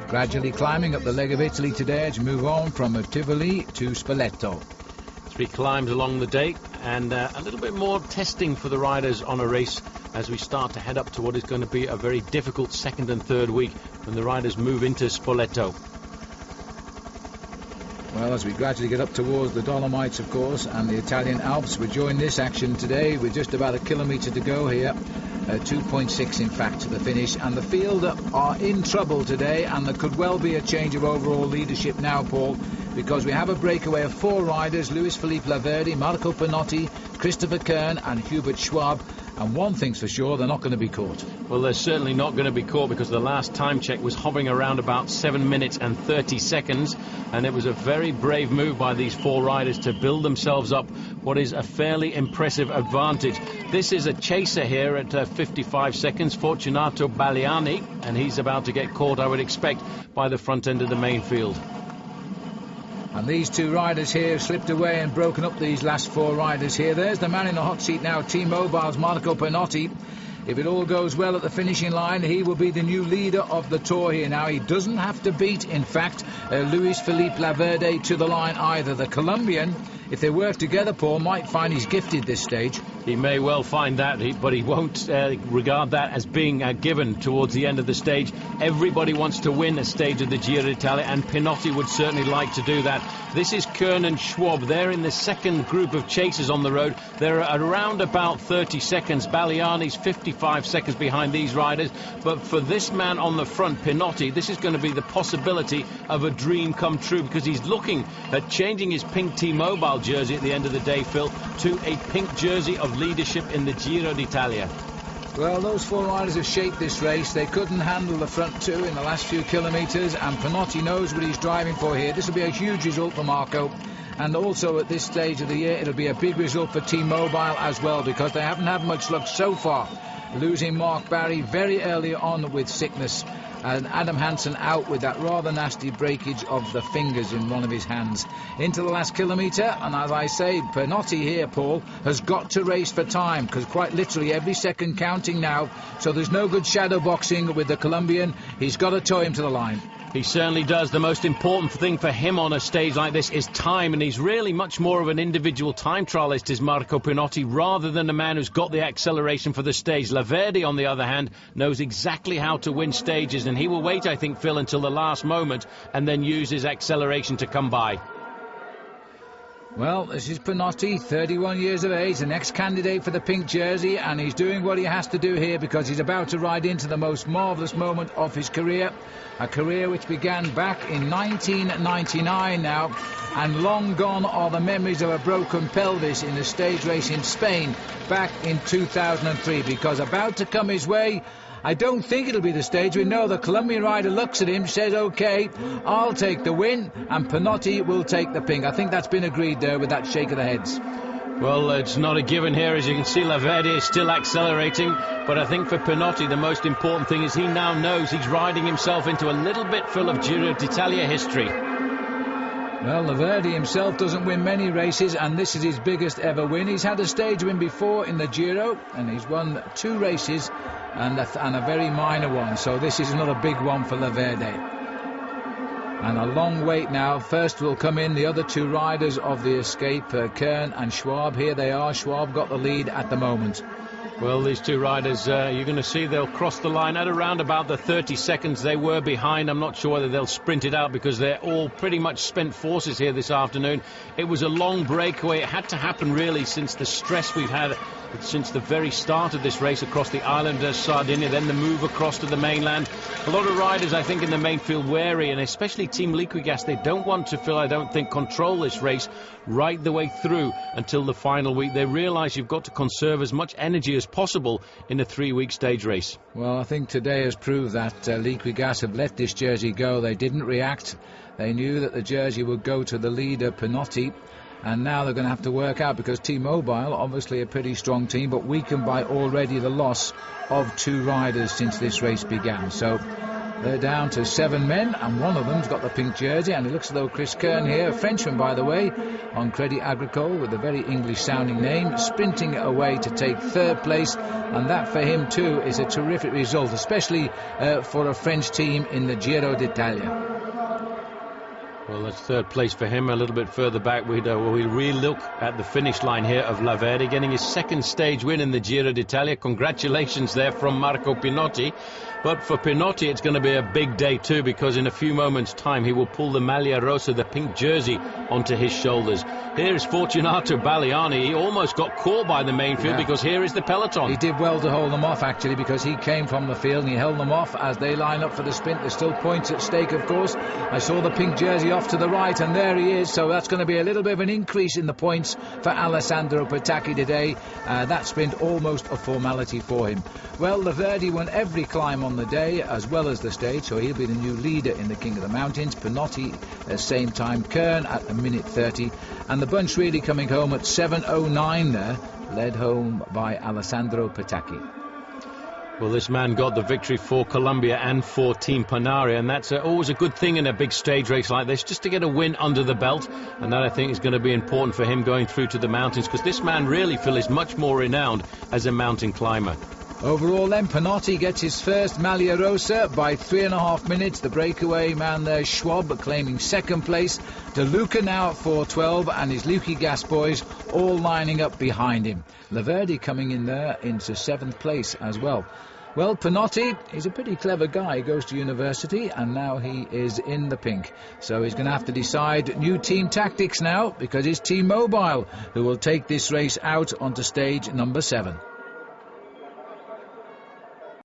Gradually climbing up the leg of Italy today as we move on from Tivoli to Spoleto. 3 climbs along the day, and a little bit more testing for the riders on a race as we start to head up to what is going to be a very difficult second and third week when the riders move into Spoleto. Well, as we gradually get up towards the Dolomites, of course, and the Italian Alps, we join this action today with just about a kilometre to go here. 2.6 in fact to the finish, and the field are in trouble today, and there could well be a change of overall leadership now, Paul, because we have a breakaway of 4 riders: Felipe Laverde, Marco Pinotti, Christopher Kern and Hubert Schwab. And one thing's for sure, they're not going to be caught. Well, they're certainly not going to be caught, because the last time check was hovering around about 7 minutes and 30 seconds, and it was a very brave move by these 4 riders to build themselves up what is a fairly impressive advantage. This is a chaser here at 55 seconds, Fortunato Balliani, and he's about to get caught, I would expect, by the front end of the main field. And these 2 riders here have slipped away and broken up these last 4 riders here. There's the man in the hot seat now, T-Mobile's Marco Pinotti. If it all goes well at the finishing line, he will be the new leader of the Tour here now. He doesn't have to beat, in fact, Felipe Laverde to the line either. The Colombian, if they work together, Paul, might find he's gifted this stage. He may well find that, but he won't regard that as being given towards the end of the stage. Everybody wants to win a stage of the Giro d'Italia, and Pinotti would certainly like to do that. This is Kern and Schwab. They're in the second group of chasers on the road. They're around about 30 seconds. Balliani's 55 seconds behind these riders. But for this man on the front, Pinotti, this is going to be the possibility of a dream come true, because he's looking at changing his pink T-Mobile jersey at the end of the day, Phil, to a pink jersey of leadership in the Giro d'Italia. Well, those 4 riders have shaped this race. They couldn't handle the front 2 in the last few kilometres, and Pinotti knows what he's driving for here. This will be a huge result for Marco, and also at this stage of the year it'll be a big result for T-Mobile as well, because they haven't had much luck so far, losing Mark Barry very early on with sickness, and Adam Hansen out with that rather nasty breakage of the fingers in one of his hands. Into the last kilometre, and as I say, Pinotti here, Paul, has got to race for time, because quite literally every second counting now, so there's no good shadow boxing with the Colombian. He's got to tow him to the line. He certainly does. The most important thing for him on a stage like this is time, and he's really much more of an individual time trialist, is Marco Pinotti, rather than a man who's got the acceleration for the stage. Laverde, on the other hand, knows exactly how to win stages, and he will wait, I think, Phil, until the last moment and then use his acceleration to come by. Well, this is Pinotti, 31 years of age, the next candidate for the pink jersey, and he's doing what he has to do here, because he's about to ride into the most marvellous moment of his career, a career which began back in 1999 now, and long gone are the memories of a broken pelvis in a stage race in Spain back in 2003, because about to come his way, I don't think it'll be the stage. We know the Colombian rider looks at him, says, OK, I'll take the win, and Pinotti will take the pink. I think that's been agreed there with that shake of the heads. Well, it's not a given here. As you can see, Laverde is still accelerating, but I think for Pinotti the most important thing is he now knows he's riding himself into a little bit full of Giro d'Italia history. Well, Laverde himself doesn't win many races, and this is his biggest ever win. He's had a stage win before in the Giro, and he's won 2 races and a very minor one, so this is another big one for Laverde. And a long wait now. First will come in the other 2 riders of the escape, Kern and Schwab. Here they are. Schwab got the lead at the moment. Well, these 2 riders, you're going to see they'll cross the line at around about the 30 seconds they were behind. I'm not sure whether they'll sprint it out, because they're all pretty much spent forces here this afternoon. It was a long breakaway. It had to happen, really, since the stress we've had since the very start of this race across the island of Sardinia, then the move across to the mainland. A lot of riders, I think, in the main field wary, and especially Team Liquigas, they don't want to, Phil, I don't think, control this race right the way through until the final week. They realise you've got to conserve as much energy as possible in a 3-week stage race. Well, I think today has proved that Liquigas have let this jersey go. They didn't react. They knew that the jersey would go to the leader, Pinotti, and now they're going to have to work out, because T-Mobile, obviously a pretty strong team, but weakened by already the loss of 2 riders since this race began. So They're down to 7 men, and one of them's got the pink jersey, and it looks as though Chris Kern here, a Frenchman by the way, on Crédit Agricole with a very English-sounding name, sprinting away to take 3rd place, and that for him too is a terrific result, especially for a French team in the Giro d'Italia. Well, that's 3rd place for him. A little bit further back, we'll re-look at the finish line here of Laverde, getting his 2nd stage win in the Giro d'Italia. Congratulations there from Marco Pinotti. But for Pinotti, it's going to be a big day too, because in a few moments' time, he will pull the Maglia Rosa, the pink jersey, onto his shoulders. Here is Fortunato Balliani. He almost got caught by the main field, because here is the peloton. He did well to hold them off, actually, because he came from the field and he held them off as they line up for the sprint. There's still points at stake, of course. I saw the pink jersey off to the right, and there he is. So that's going to be a little bit of an increase in the points for Alessandro Petacchi today. That sprint almost a formality for him. Well, Laverde won every climb on the day as well as the stage, so he'll be the new leader in the King of the Mountains. Pinotti at same time, Kern at a minute 30, and the bunch really coming home at 7:09 there, led home by Alessandro Petacchi. Well, this man got the victory for Colombia and for Team Panaria, and that's always a good thing in a big stage race like this, just to get a win under the belt, and that I think is going to be important for him going through to the mountains, because this man really, Phil, is much more renowned as a mountain climber. Overall then, Pinotti gets his first Maglia Rosa by 3.5 minutes. The breakaway man there, Schwab, claiming 2nd place. De Luca now at 4:12, and his Liquigas boys all lining up behind him. Laverde coming in there into 7th place as well. Well, Pinotti, he's a pretty clever guy. He goes to university, and now he is in the pink. So he's going to have to decide new team tactics now, because it's Team Mobile who will take this race out onto stage number 7.